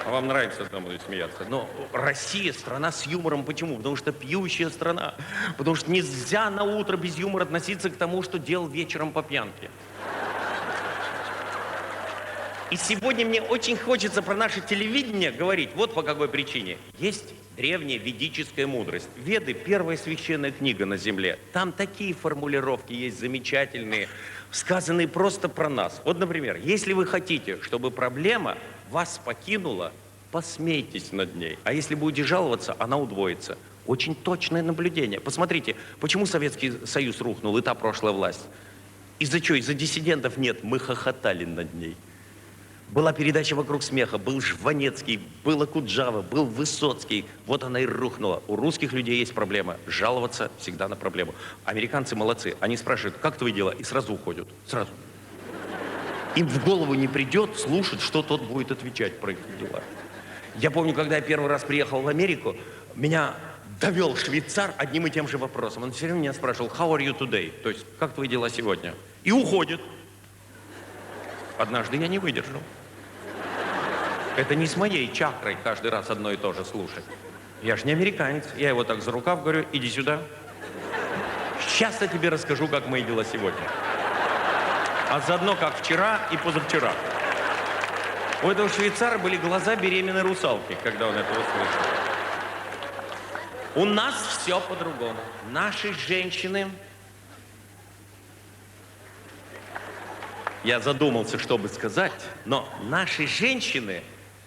А вам нравится, там будет смеяться. Но Россия страна с юмором. Почему? Потому что пьющая страна. Потому что нельзя на утро без юмора относиться к тому, что делал вечером по пьянке. И сегодня мне очень хочется про наше телевидение говорить. Вот по какой причине. Есть древняя ведическая мудрость. Веды – первая священная книга на земле. Там такие формулировки есть замечательные, сказанные просто про нас. Вот, например, если вы хотите, чтобы проблема вас покинула, посмейтесь над ней. А если будете жаловаться, она удвоится. Очень точное наблюдение. Посмотрите, почему Советский Союз рухнул и та прошлая власть? Из-за чего? Из-за диссидентов? Нет, мы хохотали над ней. Была передача «Вокруг смеха», был Жванецкий, был Акуджава, был Высоцкий. Вот она и рухнула. У русских людей есть проблема. Жаловаться всегда на проблему. Американцы молодцы. Они спрашивают, как твои дела? И сразу уходят. Сразу. Им в голову не придет слушать, что тот будет отвечать про их дела. Я помню, когда я первый раз приехал в Америку, меня довел швейцар одним и тем же вопросом. Он все время меня спрашивал, how are you today? То есть, как твои дела сегодня? И уходит. Однажды я не выдержал. Это не с моей чакрой каждый раз одно и то же слушать. Я же не американец. Я его так за рукав говорю, иди сюда. Сейчас я тебе расскажу, как мои дела сегодня. А заодно, как вчера и позавчера. У этого швейцара были глаза беременной русалки, когда он это услышал. У нас все по-другому. Наши женщины... Я задумался, что бы сказать, но наши женщины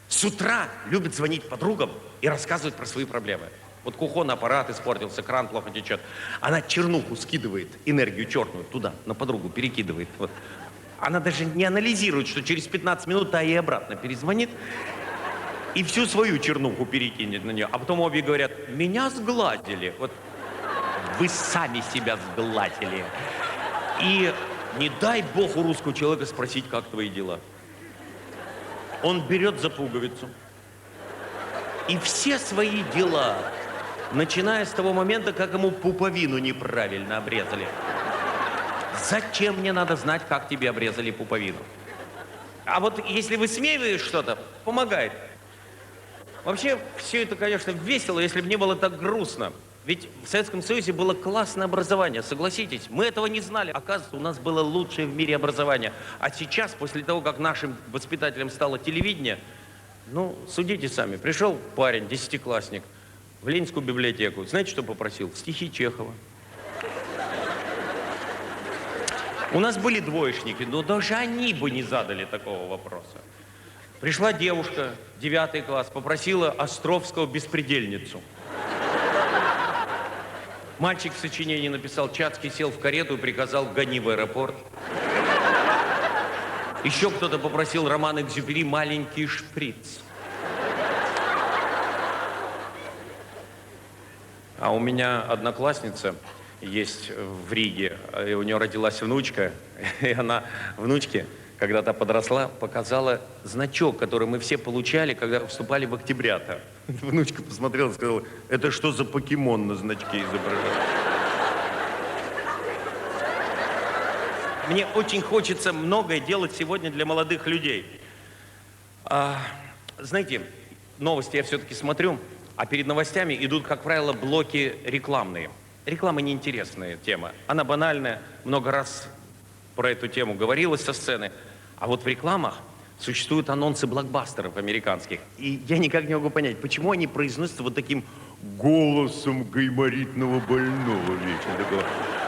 с утра любят звонить подругам и рассказывать про свои проблемы. Вот кухонный аппарат испортился, кран плохо течет. Она чернуху скидывает, энергию черную туда, на подругу перекидывает. Вот. Она даже не анализирует, что через 15 минут та ей обратно перезвонит и всю свою чернуху перекинет на нее. А потом обе говорят, меня сгладили. Вот вы сами себя сгладили. И не дай бог у русского человека спросить, как твои дела. Он берет за пуговицу. И все свои дела, начиная с того момента, как ему пуповину неправильно обрезали. Зачем мне надо знать, как тебе обрезали пуповину? А вот если высмеиваешь что-то, помогает. Вообще, все это, конечно, весело, если бы не было так грустно. Ведь в Советском Союзе было классное образование, согласитесь. Мы этого не знали. Оказывается, у нас было лучшее в мире образование. А сейчас, после того, как нашим воспитателем стало телевидение, ну, судите сами. Пришел парень, десятиклассник, в Ленинскую библиотеку. Знаете, что попросил? Стихи Чехова. У нас были двоечники, но даже они бы не задали такого вопроса. Пришла девушка, 9 класс, попросила Островского «Беспредельницу». Мальчик в сочинении написал, Чацкий сел в карету и приказал «гони в аэропорт». Еще кто-то попросил роман Экзюпери «Маленький шприц». А у меня одноклассница есть в Риге, и у нее родилась внучка, и она внучке, когда та подросла, показала значок, который мы все получали, когда вступали в октябрята. Внучка посмотрела и сказала, это что за покемон на значке изображен? Мне очень хочется многое делать сегодня для молодых людей. Знаете, новости я все-таки смотрю, а перед новостями идут, как правило, блоки рекламные. Реклама неинтересная тема. Она банальная, много раз про эту тему говорилось со сцены. А вот в рекламах существуют анонсы блокбастеров американских. И я никак не могу понять, почему они произносятся вот таким голосом гайморитного больного вечно такого,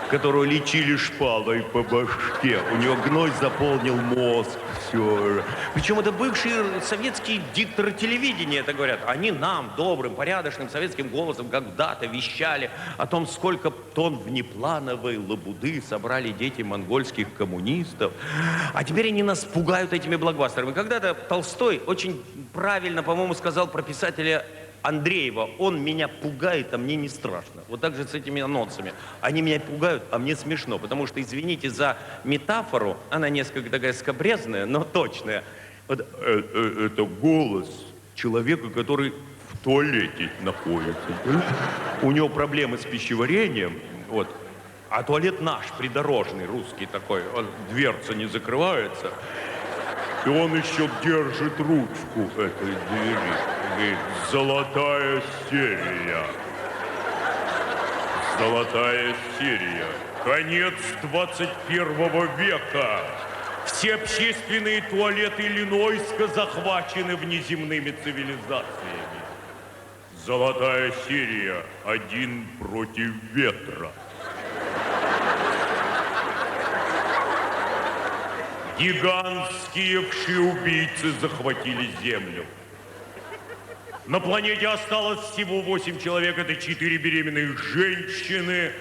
которого лечили шпалой по башке. У него гной заполнил мозг. Все. Причем это бывшие советские дикторы телевидения это говорят. Они нам, добрым, порядочным советским голосом, когда-то вещали о том, сколько тонн внеплановой лабуды собрали дети монгольских коммунистов. А теперь они нас пугают этими блокбастерами. Когда-то Толстой очень правильно, по-моему, сказал про писателя Андреева, он меня пугает, а мне не страшно. Вот так же с этими анонсами. Они меня пугают, а мне смешно, потому что, извините за метафору, она несколько такая скабрезная, но точная. Вот, это голос человека, который в туалете находится. У него проблемы с пищеварением, вот. А туалет наш, придорожный, русский такой, дверца не закрывается. И он еще держит ручку этой двери. Говорит, золотая серия. Золотая серия. Конец 21 века. Все общественные туалеты Иллинойска захвачены внеземными цивилизациями. Золотая серия. 1 против ветра. Гигантские вши-убийцы захватили Землю. На планете осталось всего 8 человек. Это 4 беременных женщины,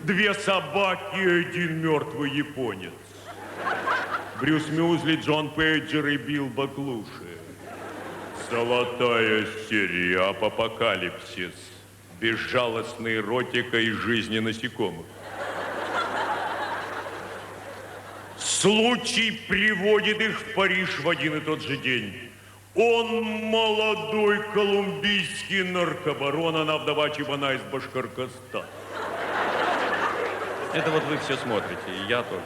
2 собаки и 1 мертвый японец. Брюс Мюзли, Джон Пейджер и Билл Баклуши. Золотая серия. Апокалипсис. Безжалостная эротика и жизни насекомых. Случай приводит их в Париж в один и тот же день. Он молодой колумбийский наркобарон, она вдова Чебана из Башкортостана. Это вот вы все смотрите, и я тоже.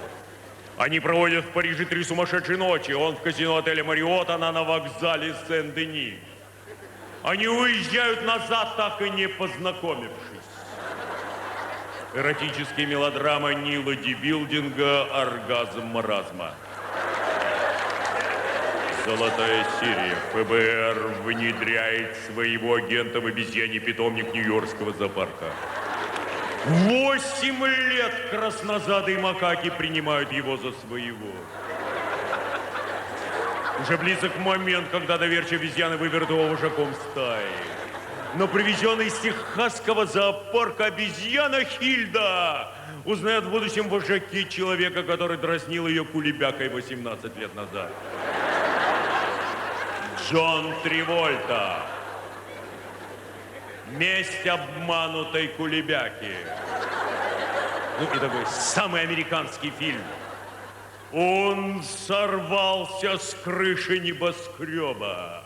Они проводят в Париже 3 сумасшедшие ночи. Он в казино отеля «Мариот», она на вокзале Сен-Дени. Они уезжают назад, так и не познакомившись. Эротические мелодрамы Нила Дибилдинга «Оргазм маразма». Золотая серия. ФБР внедряет своего агента в обезьяний питомник Нью-Йоркского зоопарка. 8 лет краснозадые макаки принимают его за своего. Уже близок момент, когда доверчивые обезьяны выберут его вожаком стаи. Но привезенная из техасского зоопарка обезьяна Хильда узнает в будущем вожаке человека, который дразнил ее кулебякой 18 лет назад. Джон Травольта. Месть обманутой кулебяки. Ну и такой самый американский фильм. Он сорвался с крыши небоскреба.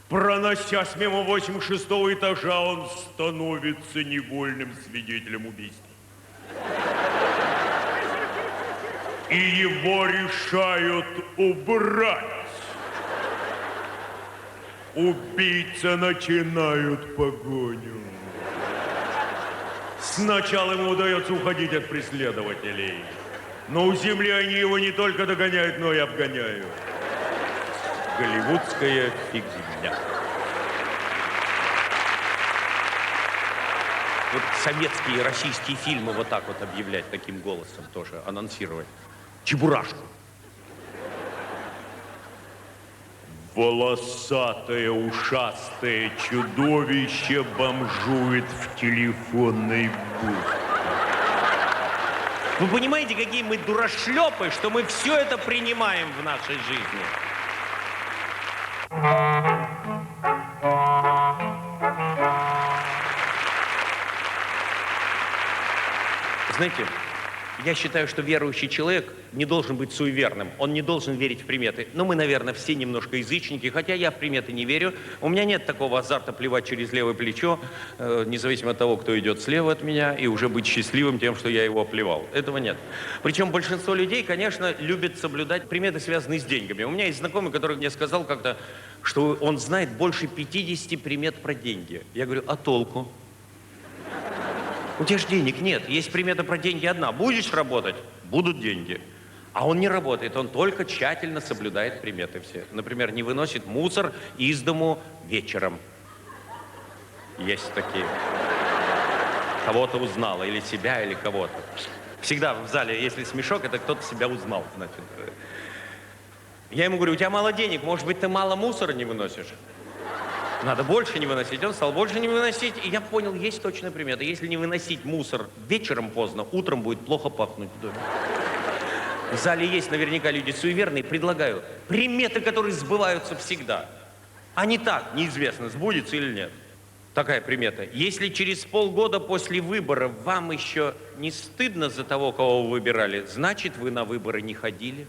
Проносясь мимо 86-го этажа, он становится невольным свидетелем убийства. И его решают убрать. Убийцы начинают погоню. Сначала ему удается уходить от преследователей. Но у земли они его не только догоняют, но и обгоняют. Голливудская фигня. Вот советские и российские фильмы вот так вот объявлять таким голосом тоже, анонсировать. Чебурашку. Волосатое, ушастое чудовище бомжует в телефонной будке. Вы понимаете, какие мы дурашлепы, что мы все это принимаем в нашей жизни? Знаете, я считаю, что верующий человек не должен быть суеверным, он не должен верить в приметы. Но мы, наверное, все немножко язычники, хотя я в приметы не верю. У меня нет такого азарта плевать через левое плечо, независимо от того, кто идет слева от меня, и уже быть счастливым тем, что я его оплевал. Этого нет. Причем большинство людей, конечно, любят соблюдать приметы, связанные с деньгами. У меня есть знакомый, который мне сказал как-то, что он знает больше 50 примет про деньги. Я говорю, а толку? У тебя же денег нет. Есть примета про деньги одна. Будешь работать – будут деньги. А он не работает, он только тщательно соблюдает приметы все. Например, не выносит мусор из дому вечером. Есть такие. Кого-то узнала, или себя, или кого-то. Всегда в зале, если смешок, это кто-то себя узнал, значит. Я ему говорю, у тебя мало денег, может быть, ты мало мусора не выносишь? Надо больше не выносить. Он стал больше не выносить, и я понял, есть точная примета. Если не выносить мусор вечером поздно, утром будет плохо пахнуть в доме. В зале есть наверняка люди суеверные. Предлагаю приметы, которые сбываются всегда. А не так, неизвестно, сбудется или нет. Такая примета. Если через полгода после выборов вам еще не стыдно за того, кого вы выбирали, значит, вы на выборы не ходили.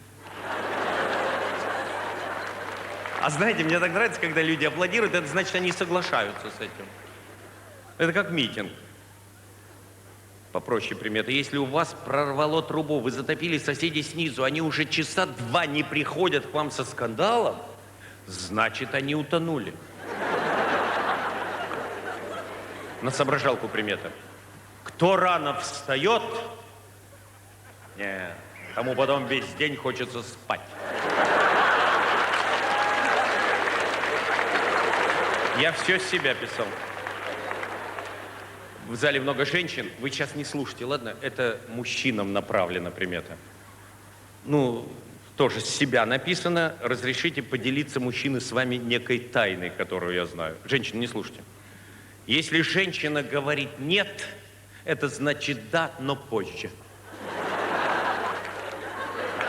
А знаете, мне так нравится, когда люди аплодируют, это значит, они соглашаются с этим. Это как митинг. Попроще примета. Если у вас прорвало трубу, вы затопили соседей снизу, они уже часа 2 не приходят к вам со скандалом, значит, они утонули. На соображалку примета. Кто рано встает, тому потом весь день хочется спать. Я все с себя писал. В зале много женщин. Вы сейчас не слушайте, ладно? Это мужчинам направлена примета. Ну, тоже с себя написано. Разрешите поделиться, мужчины, с вами некой тайной, которую я знаю. Женщины, не слушайте. Если женщина говорит «нет», это значит «да», но позже.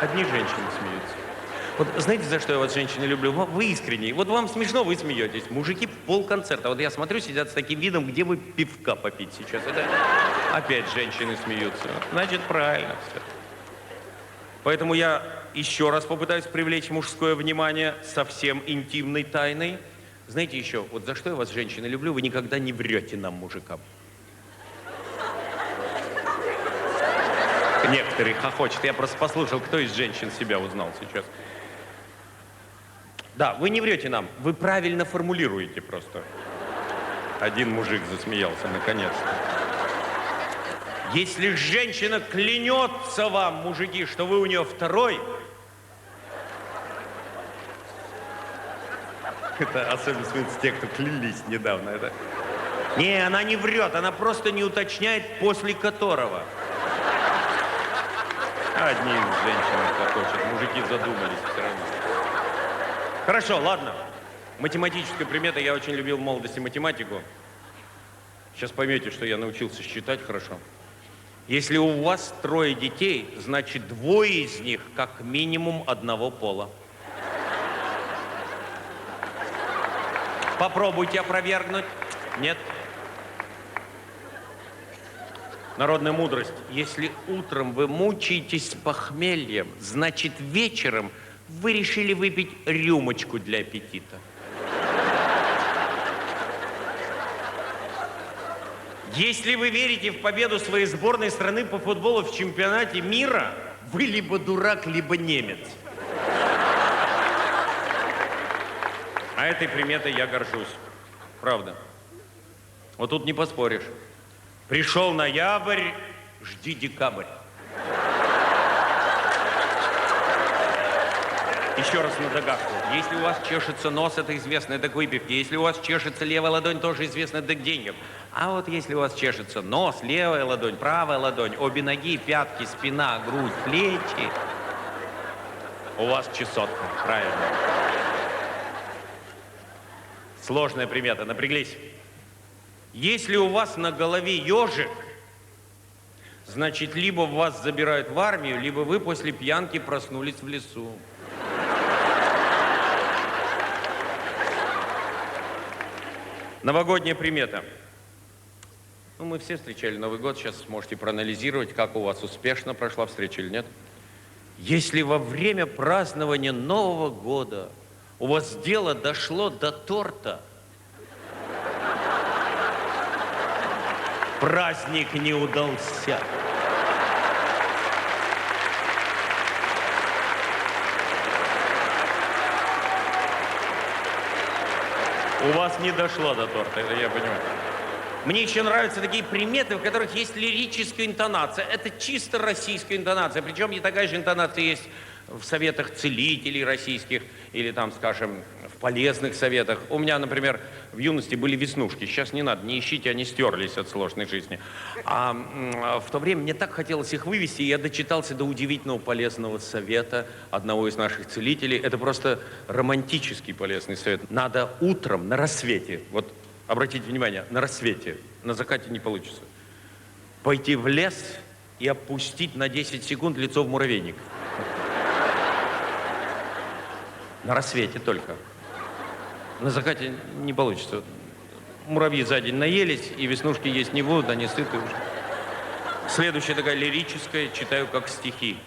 Одни женщины смеются. Вот знаете, за что я вас, женщины, люблю? Вы искренне. Вот вам смешно, вы смеетесь. Мужики полконцерта. Вот я смотрю, сидят с таким видом, где вы пивка попить сейчас. Это опять женщины смеются. Значит, правильно все. Поэтому я еще раз попытаюсь привлечь мужское внимание совсем интимной тайной. Знаете еще, вот за что я вас, женщины, люблю, вы никогда не врете нам, мужикам. Некоторые хохочут. Я просто послушал, кто из женщин себя узнал сейчас. Да, вы не врете нам, вы правильно формулируете просто. Один мужик засмеялся, наконец-то. Если женщина клянется вам, мужики, что вы у нее второй, это особенно смеются те, кто клялись недавно. Это... Не, она не врет, она просто не уточняет, после которого. Одни женщины хохочут, мужики задумались все равно. Хорошо, ладно. Математическая примета. Я очень любил в молодости математику. Сейчас поймете, что я научился считать хорошо. Если у вас 3 детей, значит, 2 из них как минимум одного пола. Попробуйте опровергнуть. Нет. Народная мудрость. Если утром вы мучаетесь похмельем, значит, вечером вы решили выпить рюмочку для аппетита. Если вы верите в победу своей сборной страны по футболу в чемпионате мира, вы либо дурак, либо немец. А этой приметой я горжусь. Правда. Вот тут не поспоришь. Пришел ноябрь, жди декабрь. Еще раз на догадку. Если у вас чешется нос, это известно, это к выпивке. Если у вас чешется левая ладонь, тоже известно, это к деньгам. А вот если у вас чешется нос, левая ладонь, правая ладонь, обе ноги, пятки, спина, грудь, плечи, у вас чесотка. Правильно. Сложная примета. Напряглись. Если у вас на голове ежик, значит, либо вас забирают в армию, либо вы после пьянки проснулись в лесу. Новогодняя примета. Ну, мы все встречали Новый год. Сейчас можете проанализировать, как у вас успешно прошла встреча или нет. Если во время празднования Нового года у вас дело дошло до торта, праздник не удался. У вас не дошло до торта, это я понимаю. Мне еще нравятся такие приметы, в которых есть лирическая интонация. Это чисто российская интонация. Причем и такая же интонация есть в советах целителей российских или там, скажем, в полезных советах. У меня, например, в юности были веснушки. Сейчас не надо, не ищите, они стерлись от сложной жизни. А в то время мне так хотелось их вывести, и я дочитался до удивительного полезного совета одного из наших целителей. Это просто романтический полезный совет. Надо утром на рассвете, вот обратите внимание, на рассвете, на закате не получится, пойти в лес и опустить на 10 секунд лицо в муравейник. На рассвете только. На закате не получится. Муравьи за день наелись, и веснушки есть не будут, они сыты уже. Следующая такая лирическая, читаю как стихи.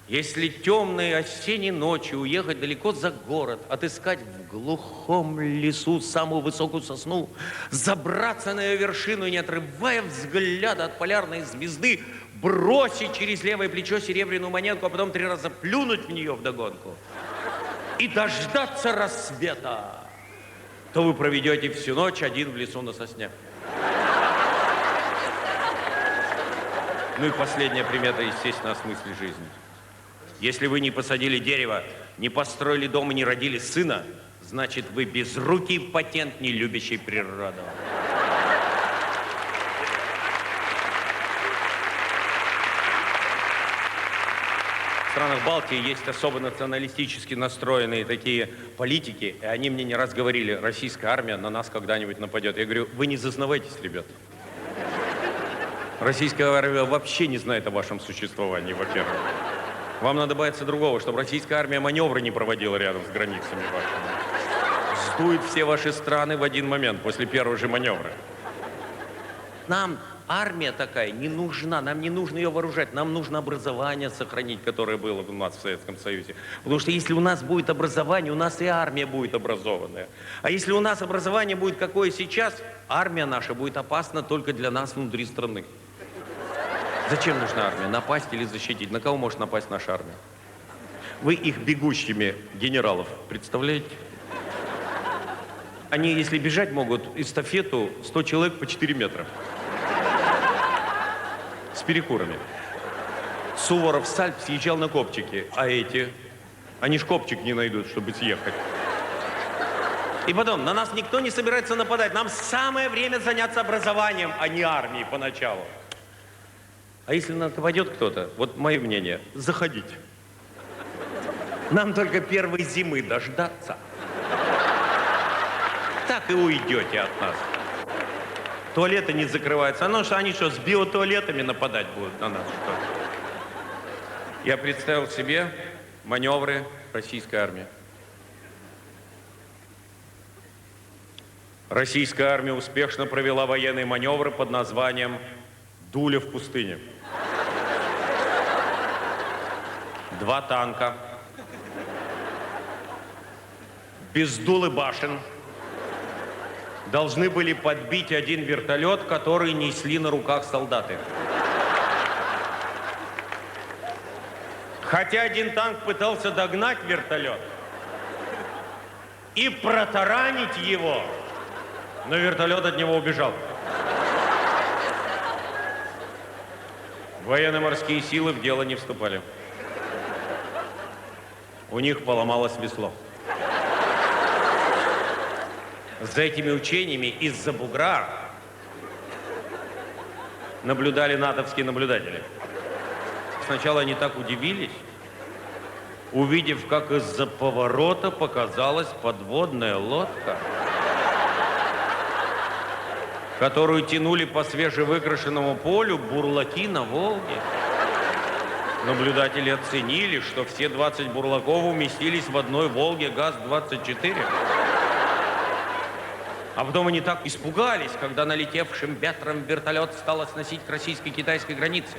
Если темной осенней ночью уехать далеко за город, отыскать в глухом лесу самую высокую сосну, забраться на ее вершину и, не отрывая взгляда от полярной звезды, бросить через левое плечо серебряную монетку, а потом 3 раза плюнуть в нее вдогонку и дождаться рассвета, то вы проведете всю ночь один в лесу на сосне. Ну и последняя примета, естественно, о смысле жизни. Если вы не посадили дерево, не построили дом и не родили сына, значит, вы безрукий импотент, не любящий природу. В странах Балтии есть особо националистически настроенные такие политики, и они мне не раз говорили: российская армия на нас когда-нибудь нападет. Я говорю: вы не зазнавайтесь, ребят. Российская армия вообще не знает о вашем существовании, во-первых. Вам надо бояться другого, чтобы российская армия маневры не проводила рядом с границами вашими. Сдует все ваши страны в один момент, после первого же маневра. Нам армия такая не нужна, нам не нужно ее вооружать, нам нужно образование сохранить, которое было у нас в Советском Союзе. Потому что если у нас будет образование, у нас и армия будет образованная. А если у нас образование будет какое сейчас, армия наша будет опасна только для нас внутри страны. Зачем нужна армия? Напасть или защитить? На кого может напасть наша армия? Вы их бегущими генералов представляете? Они, если бежать могут, эстафету 100 человек по 4 метра. С перекурами. Суворов с Альп съезжал на копчики, а эти, они ж копчик не найдут, чтобы съехать. И потом, на нас никто не собирается нападать. Нам самое время заняться образованием, а не армией поначалу. А если нападет кто-то, вот мое мнение, заходите. Нам только первой зимы дождаться. Так и уйдете от нас. Туалеты не закрываются. Ну что, они что, с биотуалетами нападать будут на нас, что ли? Я представил себе маневры российской армии. Российская армия успешно провела военные маневры под названием «Дуля в пустыне». 2 танка, без дул и башен, должны были подбить 1 вертолет, который несли на руках солдаты. Хотя 1 танк пытался догнать вертолет и протаранить его, но вертолет от него убежал. Военно-морские силы в дело не вступали. У них поломалось весло. За этими учениями из-за бугра наблюдали натовские наблюдатели. Сначала они так удивились, увидев, как из-за поворота показалась подводная лодка, которую тянули по свежевыкрашенному полю бурлаки на Волге. Наблюдатели оценили, что все 20 бурлаков уместились в одной Волге ГАЗ-24. А потом они так испугались, когда налетевшим ветром вертолет стал сносить к российско-китайской границе,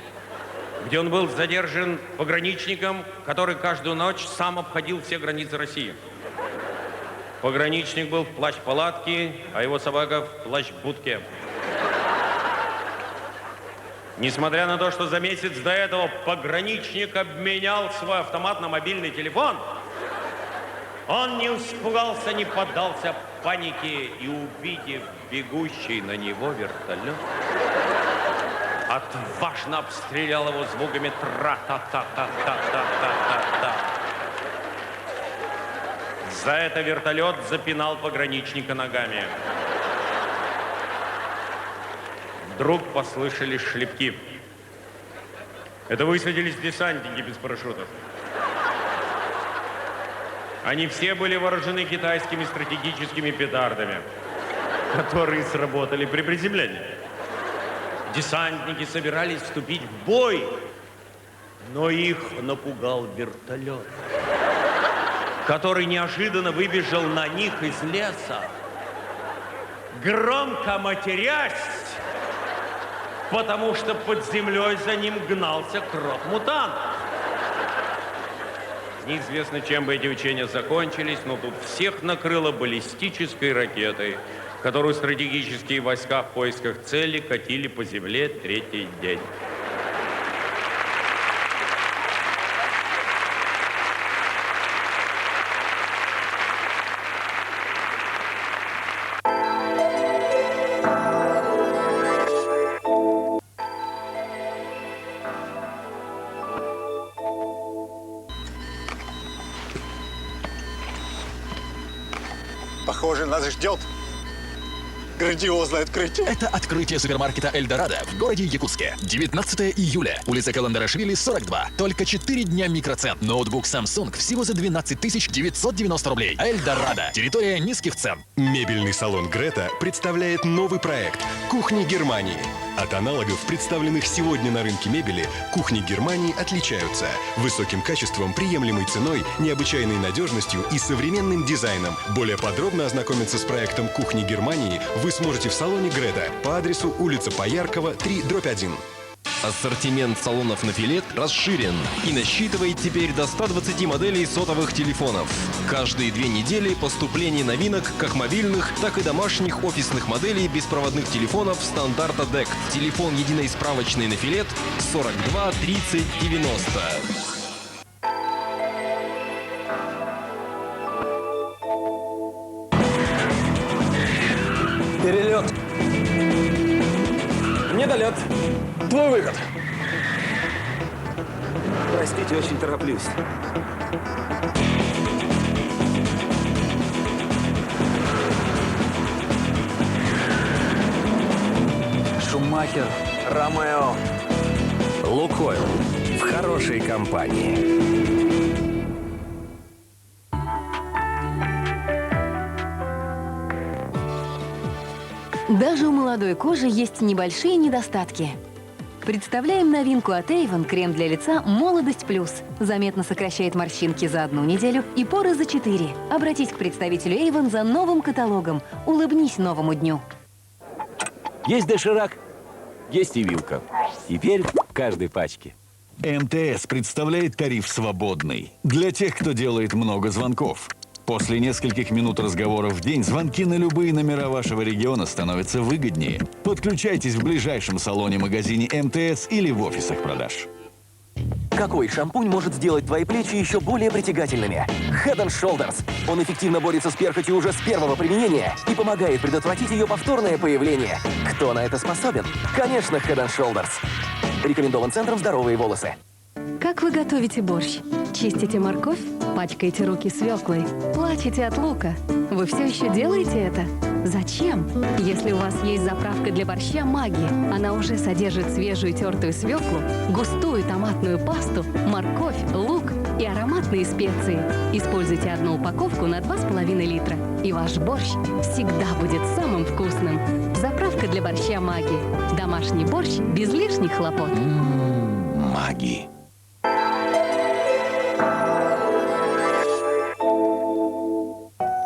где он был задержан пограничником, который каждую ночь сам обходил все границы России. Пограничник был в плащ-палатке, а его собака в плащ-будке. Несмотря на то, что за месяц до этого пограничник обменял свой автомат на мобильный телефон, он не испугался, не поддался панике и, увидев бегущий на него вертолет, отважно обстрелял его звуками тра-та-та-та-та-та-та-та. За это вертолет запинал пограничника ногами. Вдруг послышались шлепки. Это высадились десантники без парашютов. Они все были вооружены китайскими стратегическими петардами, которые сработали при приземлении. Десантники собирались вступить в бой, но их напугал вертолет, который неожиданно выбежал на них из леса, громко матерясь, потому что под землей за ним гнался крот-мутант. Неизвестно, чем бы эти учения закончились, но тут всех накрыло баллистической ракетой, которую стратегические войска в поисках цели катили по земле третий день. Похоже, нас ждет грандиозное открытие. Это открытие супермаркета «Эльдорадо» в городе Якутске. 19 июля. Улица Каландарашвили, 42. Только 4 дня микроцен. Ноутбук Samsung всего за 12 990 рублей. «Эльдорадо». Территория низких цен. Мебельный салон «Грета» представляет новый проект «Кухни Германии». От аналогов, представленных сегодня на рынке мебели, кухни Германии отличаются высоким качеством, приемлемой ценой, необычайной надежностью и современным дизайном. Более подробно ознакомиться с проектом «Кухни Германии» вы сможете в салоне «Грета» по адресу улица Пояркова, 3/1. Ассортимент салонов на Филет расширен и насчитывает теперь до 120 моделей сотовых телефонов. Каждые 2 недели поступление новинок как мобильных, так и домашних офисных моделей беспроводных телефонов стандарта DEC. Телефон единой справочной на Филет 42 30 90. Перелет. Недолет. Твой выход. Простите, очень тороплюсь. Шумахер, Ромео. Лукойл. В хорошей компании. Даже у молодой кожи есть небольшие недостатки. Представляем новинку от Avon крем для лица «Молодость плюс». Заметно сокращает морщинки за 1 неделю и поры за 4. Обратись к представителю Avon за новым каталогом. Улыбнись новому дню. Есть доширак, есть и вилка. Теперь в каждой пачке. МТС представляет тариф «Свободный» для тех, кто делает много звонков. После нескольких минут разговоров в день звонки на любые номера вашего региона становятся выгоднее. Подключайтесь в ближайшем салоне-магазине МТС или в офисах продаж. Какой шампунь может сделать твои плечи еще более притягательными? Head Shoulders. Он эффективно борется с перхотью уже с первого применения и помогает предотвратить ее повторное появление. Кто на это способен? Конечно, Head Shoulders. Рекомендован Центром «Здоровые волосы». Как вы готовите борщ? Чистите морковь? Пачкаете руки свеклой? Плачете от лука? Вы все еще делаете это? Зачем? Если у вас есть заправка для борща «Маги», она уже содержит свежую тертую свеклу, густую томатную пасту, морковь, лук и ароматные специи. Используйте 1 упаковку на 2,5 литра, и ваш борщ всегда будет самым вкусным. Заправка для борща «Маги». Домашний борщ без лишних хлопот. Маги.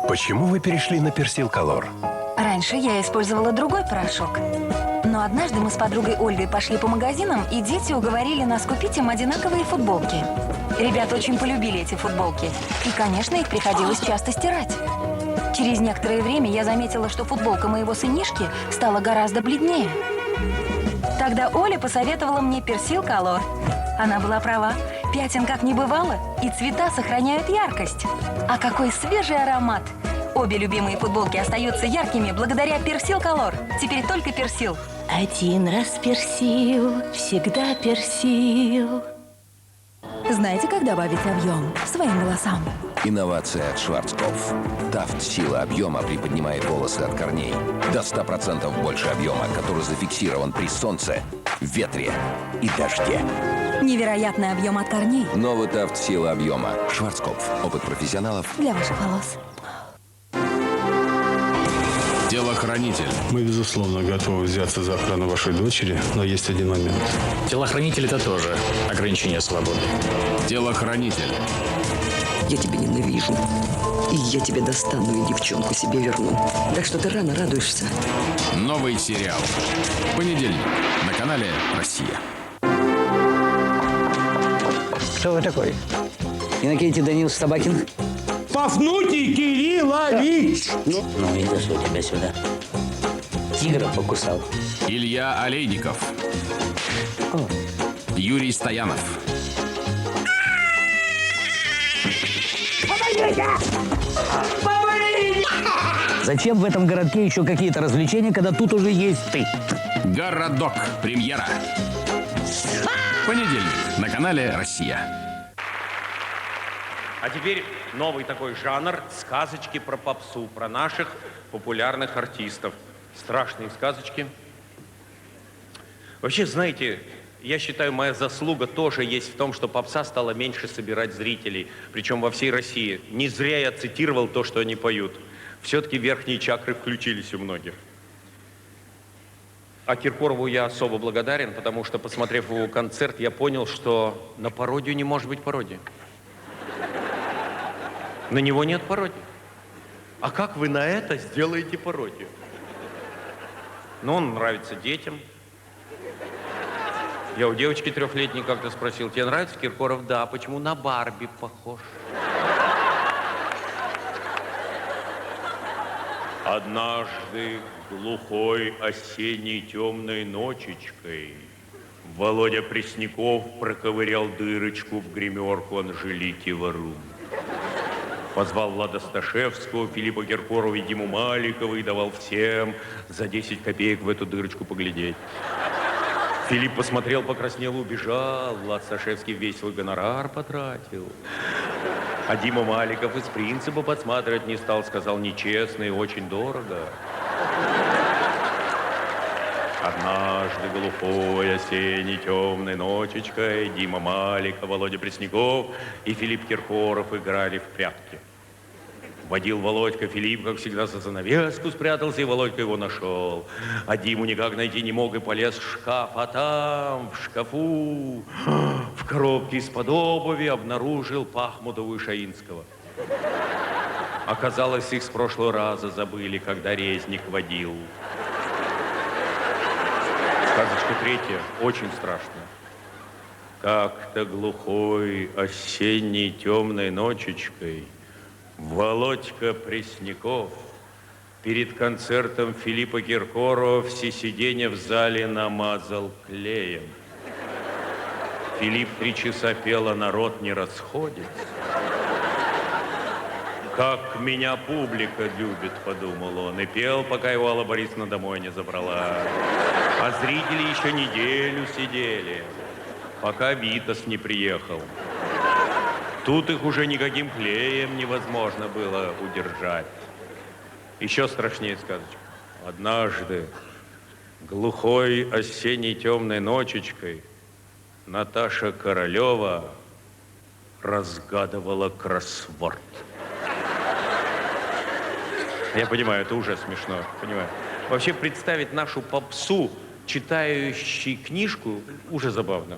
Почему вы перешли на Персил Колор? Раньше я использовала другой порошок. Но однажды мы с подругой Ольгой пошли по магазинам, и дети уговорили нас купить им одинаковые футболки. Ребята очень полюбили эти футболки. И, конечно, их приходилось часто стирать. Через некоторое время я заметила, что футболка моего сынишки стала гораздо бледнее. Тогда Оля посоветовала мне Персил Колор. Она была права. Пятен как не бывало, и цвета сохраняют яркость. А какой свежий аромат! Обе любимые футболки остаются яркими благодаря Персил Колор. Теперь только Персил. Один раз Персил, всегда Персил. Знаете, как добавить объем своим волосам? Инновация от Шварцкопф. Тафт сила объема приподнимает волосы от корней. До 100% больше объема, который зафиксирован при солнце, ветре и дожде. Невероятный объем от корней. Новый Тафт сила объема. Шварцкопф. Опыт профессионалов. Для ваших волос. Телохранитель. Мы, безусловно, готовы взяться за охрану вашей дочери, но есть один момент. Телохранитель — это тоже ограничение свободы. Телохранитель. Я тебя ненавижу. И я тебя достану и девчонку себе верну. Так что ты рано радуешься. Новый сериал. Понедельник. На канале «Россия». Кто вы такой? Иннокентий Данилович Собакин. Пафнутий Кириллович! Ну и за что тебя сюда? Тигра покусал. Илья Олейников. Юрий Стоянов. Помогите! Помогите! Зачем в этом городке еще какие-то развлечения, когда тут уже есть ты? Городок. Премьера. Понедельник на канале «Россия». А теперь новый такой жанр – сказочки про попсу, про наших популярных артистов. Страшные сказочки. Вообще, знаете, я считаю, моя заслуга тоже есть в том, что попса стала меньше собирать зрителей, причем во всей России. Не зря я цитировал то, что они поют. Все-таки верхние чакры включились у многих. А Киркорову я особо благодарен, потому что, посмотрев его концерт, я понял, что на пародию не может быть пародии. На него нет пародии. А как вы на это сделаете пародию? Ну, он нравится детям. Я у девочки 3-летней как-то спросил, тебе нравится Киркоров? Да. Почему? На Барби похож. Однажды глухой осенней темной ночечкой Володя Пресняков проковырял дырочку в гримерку Анжелики Варум. Позвал Влада Сташевского, Филиппа Киркорова и Диму Маликова и давал всем за 10 копеек в эту дырочку поглядеть. Филипп посмотрел, покраснел, убежал. Влад Сташевский веселый гонорар потратил. А Дима Маликов из принципа подсматривать не стал, сказал, нечестно и очень дорого. Однажды глухой осенней темной ночечкой Дима Маликов, Володя Пресняков и Филипп Киркоров играли в прятки. Водил Володька, Филипп, как всегда, за занавеску спрятался, и Володька его нашел. А Диму никак найти не мог и полез в шкаф. А там, в шкафу, в коробке из-под обуви обнаружил Пахмутову и Шаинского. Оказалось, их с прошлого раза забыли, когда резник водил. Сказочка 3-я, очень страшная. Как-то глухой осенней темной ночечкой Володька Пресняков перед концертом Филиппа Киркорова все сиденья в зале намазал клеем. Филипп 3 часа пел, а народ не расходится. Как меня публика любит, подумал он, и пел, пока его Алла Борисовна домой не забрала. А зрители еще неделю сидели, пока Витас не приехал. Тут их уже никаким клеем невозможно было удержать. Еще страшнее сказочка. Однажды, глухой осенней темной ночечкой, Наташа Королева разгадывала кроссворд. Я понимаю, это уже смешно, понимаю. Вообще представить нашу попсу, читающей книжку, уже забавно.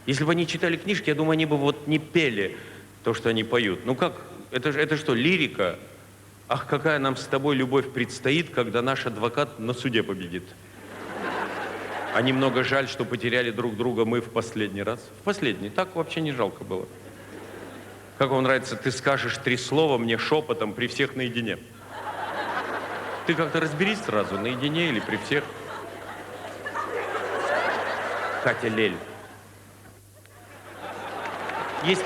Если бы они читали книжки, я думаю, они бы вот не пели то, что они поют. Ну как, это что, лирика? Ах, какая нам с тобой любовь предстоит, когда наш адвокат на суде победит. А немного жаль, что потеряли друг друга мы в последний раз. В последний, так вообще не жалко было. Как вам нравится, ты скажешь 3 слова мне шепотом при всех наедине. Ты как-то разберись сразу, наедине или при всех. Катя Лель. Есть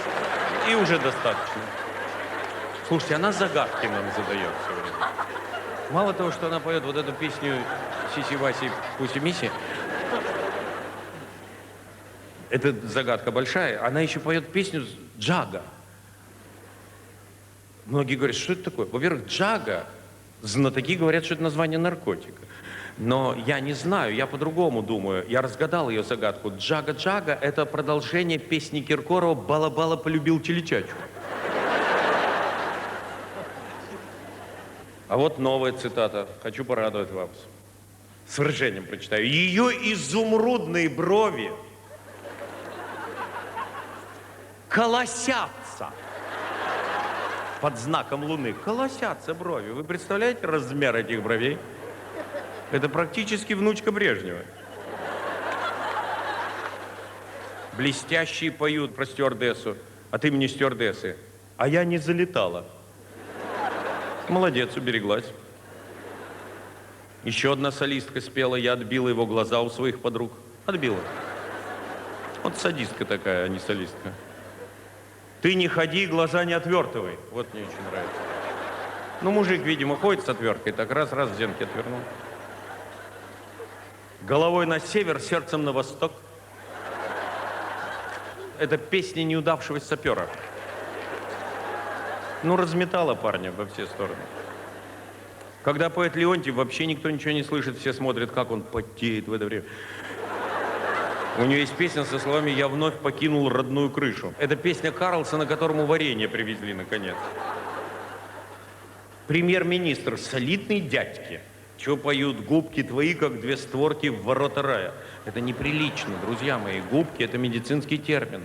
и уже достаточно. Слушайте, она загадки нам задает все время. Мало того, что она поет вот эту песню Сиси-Васи, Пуси-Миси, это загадка большая, она еще поет песню Джага. Многие говорят, что это такое? Во-первых, Джага, знатоки говорят, что это название наркотика. Но я не знаю, я по-другому думаю. Я разгадал ее загадку. Джага-Джага – это продолжение песни Киркорова «Бала-бала полюбил телечачу». А вот новая цитата. Хочу порадовать вас. С выражением прочитаю. Ее изумрудные брови колосятся под знаком Луны. Колосятся брови. Вы представляете размер этих бровей? Это практически внучка Брежнева. Блестящие поют про стюардессу. от имени стюардессы. А я не залетала. Молодец, убереглась. Еще одна солистка спела, я отбила его глаза у своих подруг. Отбила. Вот садистка такая, а не солистка. Ты не ходи, глаза не отвертывай. Вот мне очень нравится. Ну, мужик, видимо, ходит с отверткой, так раз-раз в зенке отвернул. Головой на север, сердцем на восток. Это песня неудавшегося сапера. Ну, разметала парня во все стороны. Когда поет Леонтьев, вообще никто ничего не слышит, все смотрят, как он потеет в это время. У него есть песня со словами «Я вновь покинул родную крышу». Это песня Карлсона, которому варенье привезли, наконец. Премьер-министр, солидные дядьки. Чего поют губки твои, как две створки в ворота рая? Это неприлично, друзья мои. Губки – это медицинский термин.